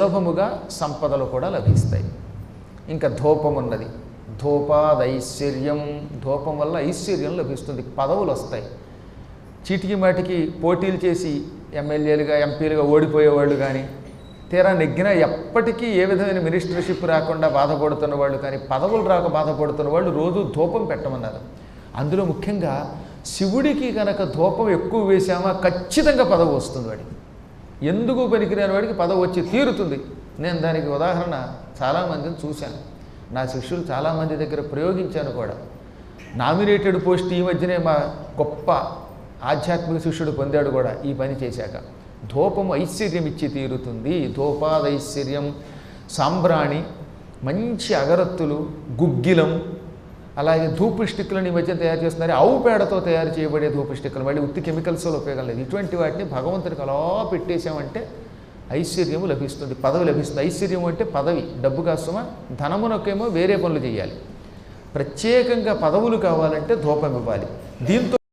సులభముగా సంపదలు కూడా లభిస్తాయి. ఇంకా ధూపం ఉన్నది. ధూపాదైశ్వర్యం, ధూపం వల్ల ఐశ్వర్యం లభిస్తుంది, పదవులు వస్తాయి. చీటికి మాటికి పోటీలు చేసి ఎమ్మెల్యేలుగా ఎంపీలుగా ఓడిపోయేవాళ్ళు కానీ, తీరా నెగ్గినా ఎప్పటికీ ఏ విధమైన మినిస్టర్షిప్ రాకుండా బాధపడుతున్న వాళ్ళు కానీ, పదవులు రాక బాధపడుతున్న వాళ్ళు రోజు ధూపం పెట్టమన్నారు. అందులో ముఖ్యంగా శివుడికి కనుక ధూపం ఎక్కువ వేసామా ఖచ్చితంగా పదవి వస్తుంది వాడికి. ఎందుకు పనికిరాని వాడికి పదవి వచ్చి తీరుతుంది. నేను దానికి ఉదాహరణ చాలామందిని చూశాను, నా శిష్యులు చాలామంది దగ్గర ప్రయోగించాను కూడా. నామినేటెడ్ పోస్ట్ ఈ మధ్యనే మా గొప్ప ఆధ్యాత్మిక శిష్యుడు పొందాడు కూడా ఈ పని చేశాక. ధూపం ఐశ్వర్యం ఇచ్చి తీరుతుంది. ధూపాదైశ్వర్యం. సాంబ్రాణి, మంచి అగరత్తులు, గుగ్గిలం, అలాగే ధూపు స్టిక్లను ఈ మధ్య తయారు చేస్తున్నారు. ఆవు పేడతో తయారు చేయబడే ధూపు స్టిక్లు, మళ్ళీ ఉత్తి కెమికల్స్లో ఉపయోగం లేదు. ఇటువంటి వాటిని భగవంతుడికి అలా పెట్టేశామంటే ఐశ్వర్యము లభిస్తుంది, పదవి లభిస్తుంది. ఐశ్వర్యం అంటే పదవి, డబ్బు కాస్తమా, ధనమునకేమో వేరే పనులు చేయాలి. ప్రత్యేకంగా పదవులు కావాలంటే ధూపం ఇవ్వాలి. దీంతో